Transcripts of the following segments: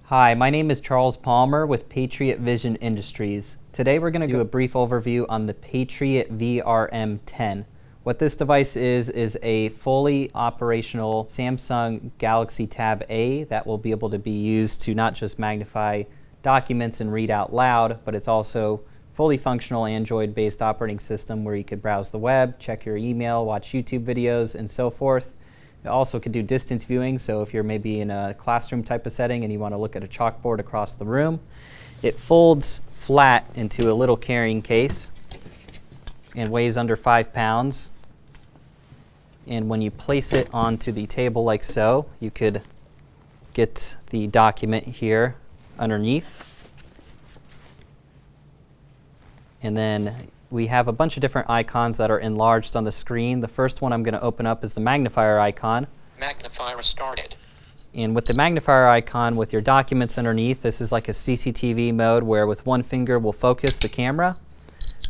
Hi, my name is Charles Palmer with Patriot Vision Industries. Today we're going to do a brief overview on the Patriot VRM 10. What this device is a fully operational Samsung Galaxy Tab A that will be able to be used to not just magnify documents and read out loud, but it's also fully functional Android-based operating system where you could browse the web, check your email, watch YouTube videos, and so forth. It also could do distance viewing, so if you're maybe in a classroom type of setting and you want to look at a chalkboard across the room. It folds flat into a little carrying case and weighs under 5 pounds. And when you place it onto the table like so, you could get the document here underneath. And then we have a bunch of different icons that are enlarged on the screen. The first one I'm going to open up is the magnifier icon. Magnifier started. And with the magnifier icon with your documents underneath, this is like a CCTV mode where with one finger we'll focus the camera.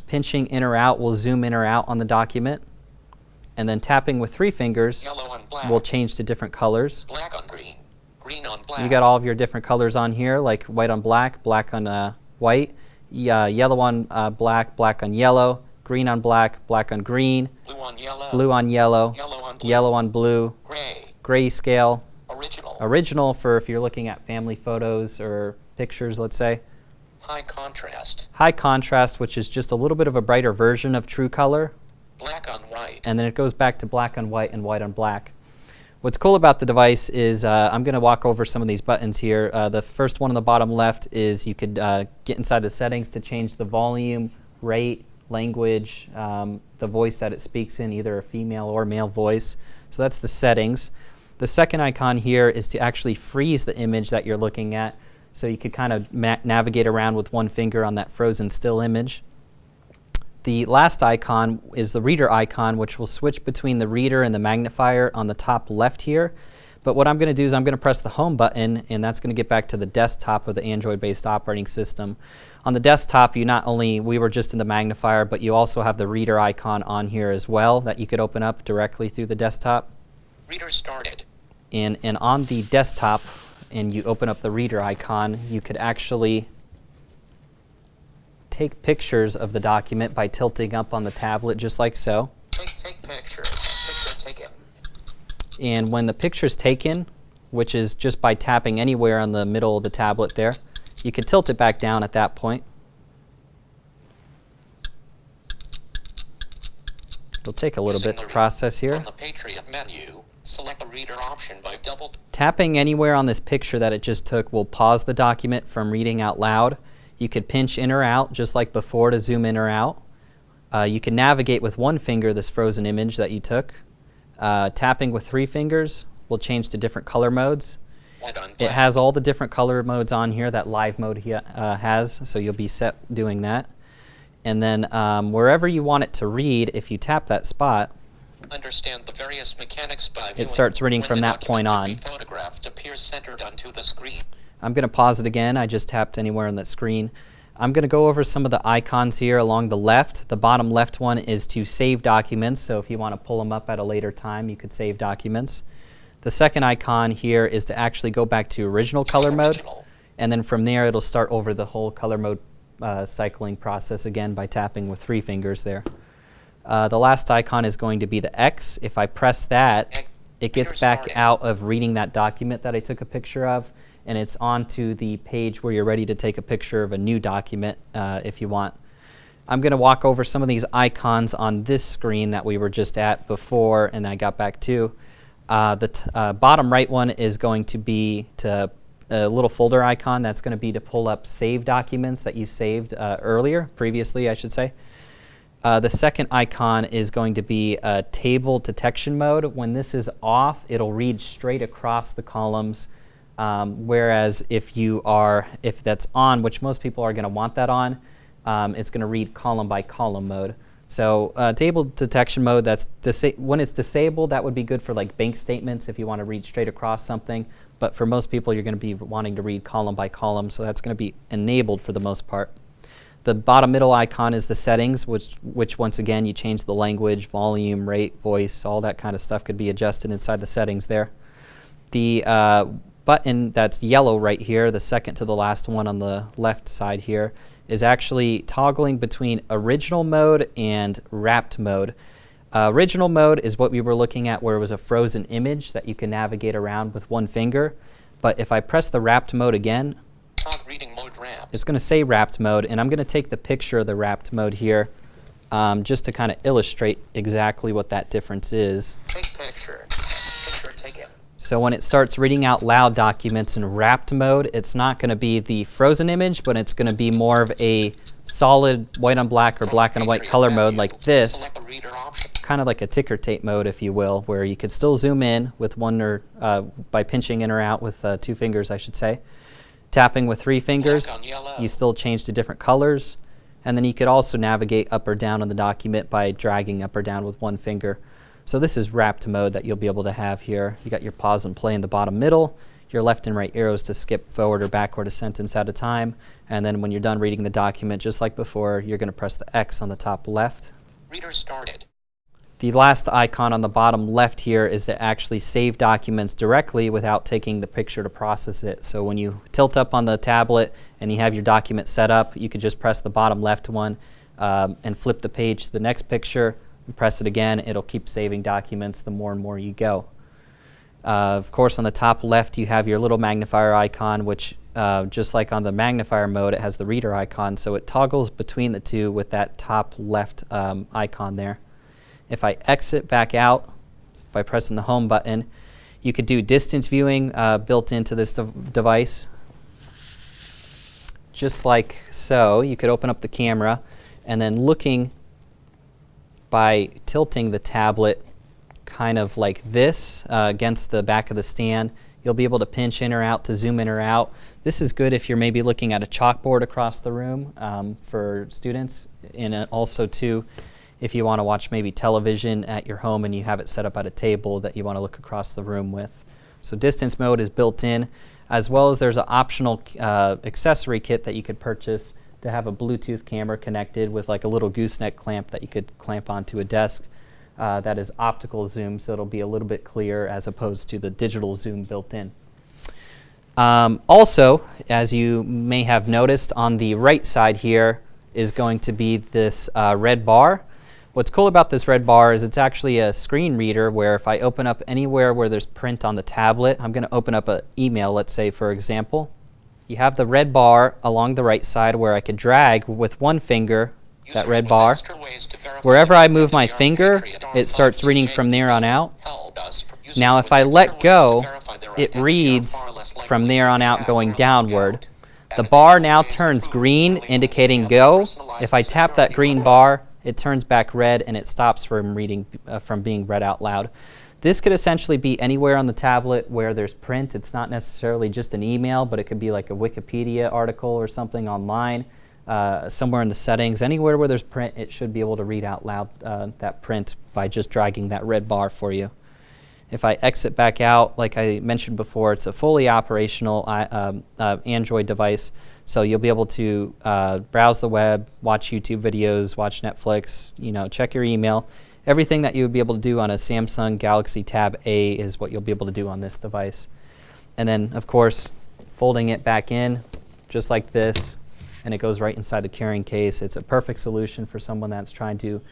Pinching in or out will zoom in or out on the document. And then tapping with 3 fingers will change to different colors. Black on green, green on black. You got all of your different colors on here, like white on black, black on white. Yellow on black, black on yellow, green on black, black on green, Blue on yellow, blue on yellow, yellow on blue, gray, gray, grayscale, original for if you're looking at family photos or pictures, let's say. high contrast, High contrast, which is just a little bit of a brighter version of true color. black on white, And then it goes back to black on white and white on black. What's cool about the device is I'm going to walk over some of these buttons here. The first one on the bottom left is you could get inside the settings to change the volume, rate, language, the voice that it speaks in, either a female or male voice. So that's the settings. The second icon here is to actually freeze the image that you're looking at. So you could kind of navigate around with one finger on that frozen still image. The last icon is the reader icon, which will switch between the reader and the magnifier on the top left here. But what I'm going to do is I'm going to press the home button, and that's going to get back to the desktop of the Android-based operating system. On the desktop, we were just in the magnifier, but you also have the reader icon on here as well that you could open up directly through the desktop. reader started, And on the desktop, and you open up the reader icon, you could actually take pictures of the document by tilting up on the tablet just like so. take pictures, picture taken, And when the picture's taken, which is just by tapping anywhere on the middle of the tablet there, you can tilt it back down at that point. It'll take a little bit to process here. On the Patriot menu, select the reader option by Tapping anywhere on this picture that it just took will pause the document from reading out loud. You could pinch in or out just like before to zoom in or out. You can navigate with one finger this frozen image that you took. Tapping with 3 fingers will change to different color modes. It has all the different color modes on here that live mode has, so you'll be set doing that. And then wherever you want it to read, if you tap that spot, understand the various mechanics by it starts reading from that point on. Photographed appears centered onto the screen. I'm going to pause it again. I just tapped anywhere on that screen. I'm going to go over some of the icons here along the left. The bottom left one is to save documents, so if you want to pull them up at a later time, you could save documents. The second icon here is to actually go back to original color mode, and then from there it'll start over the whole color mode cycling process again by tapping with 3 fingers there. The last icon is going to be the X. If I press that, it gets back out of reading that document that I took a picture of, and it's onto the page where you're ready to take a picture of a new document if you want. I'm going to walk over some of these icons on this screen that we were just at before and I got back to. The bottom right one is going to be a little folder icon. That's going to be to pull up save documents that you saved previously I should say. The second icon is going to be a table detection mode. When this is off, it'll read straight across the columns. Whereas if that's on, which most people are going to want that on, it's going to read column by column mode. So table detection mode, when it's disabled, that would be good for like bank statements if you want to read straight across something. But for most people, you're going to be wanting to read column by column, so that's going to be enabled for the most part. The bottom middle icon is the settings, which once again, you change the language, volume, rate, voice, all that kind of stuff could be adjusted inside the settings there. The button that's yellow right here, the second to the last one on the left side here, is actually toggling between original mode and wrapped mode. Original mode is what we were looking at, where it was a frozen image that you can navigate around with one finger. But if I press the wrapped mode again, Reading mode wrapped. it's going to say wrapped mode, and I'm going to take the picture of the wrapped mode here just to kind of illustrate exactly what that difference is. Take picture. Picture taken. So when it starts reading out loud documents in wrapped mode, it's not going to be the frozen image, but it's going to be more of a solid white on black or black and white color mode like this, Select the reader option. kind of like a ticker tape mode, if you will, where you could still zoom in with one or by pinching in or out with 2 fingers, I should say. Tapping with 3 fingers, Black on yellow. you still change to different colors. And then you could also navigate up or down on the document by dragging up or down with 1 finger. So this is wrapped mode that you'll be able to have here. You got your pause and play in the bottom middle, your left and right arrows to skip forward or backward a sentence at a time. And then when you're done reading the document, just like before, you're going to press the X on the top left. Reader started. The last icon on the bottom left here is to actually save documents directly without taking the picture to process it. So when you tilt up on the tablet and you have your document set up, you could just press the bottom left one and flip the page to the next picture and press it again. It'll keep saving documents the more and more you go. Of course, on the top left you have your little magnifier icon, which just like on the magnifier mode, it has the reader icon, so it toggles between the two with that top left icon there. If I exit back out by pressing the home button, you could do distance viewing built into this device. Just like so, you could open up the camera and then looking by tilting the tablet kind of like this against the back of the stand, you'll be able to pinch in or out to zoom in or out. This is good if you're maybe looking at a chalkboard across the room for students, and also too if you want to watch maybe television at your home and you have it set up at a table that you want to look across the room with. So distance mode is built in, as well as there's an optional accessory kit that you could purchase to have a Bluetooth camera connected with like a little gooseneck clamp that you could clamp onto a desk. That is optical zoom, so it'll be a little bit clearer as opposed to the digital zoom built in. Also, as you may have noticed, on the right side here is going to be this red bar. What's cool about this red bar is it's actually a screen reader where if I open up anywhere where there's print on the tablet, I'm going to open up an email, let's say, for example. You have the red bar along the right side where I could drag with 1 finger that red bar. Wherever I move my finger, it starts reading from there on out. Now if I let go, it reads from there on out going downward. The bar now turns green, indicating go. If I tap that green bar, it turns back red and it stops from reading from being read out loud. This could essentially be anywhere on the tablet where there's print. It's not necessarily just an email, but it could be like a Wikipedia article or something online, somewhere in the settings. Anywhere where there's print, it should be able to read out loud that print by just dragging that red bar for you. If I exit back out, like I mentioned before, it's a fully operational Android device, so you'll be able to browse the web, watch YouTube videos, watch Netflix, check your email. Everything that you would be able to do on a Samsung Galaxy Tab A is what you'll be able to do on this device. And then, of course, folding it back in, just like this, and it goes right inside the carrying case. It's a perfect solution for someone that's trying to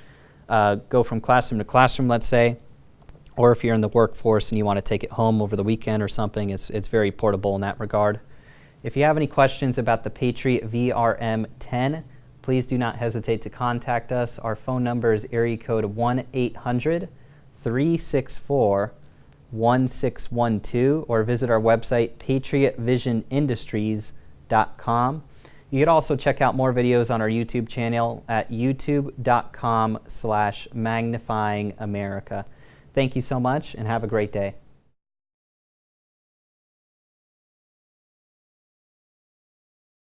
go from classroom to classroom, let's say, or if you're in the workforce and you want to take it home over the weekend or something, it's very portable in that regard. If you have any questions about the Patriot VRM 10, please do not hesitate to contact us. Our phone number is area code 1-800-364-1612, or visit our website, patriotvisionindustries.com. You can also check out more videos on our YouTube channel at youtube.com/magnifyingamerica. Thank you so much and have a great day.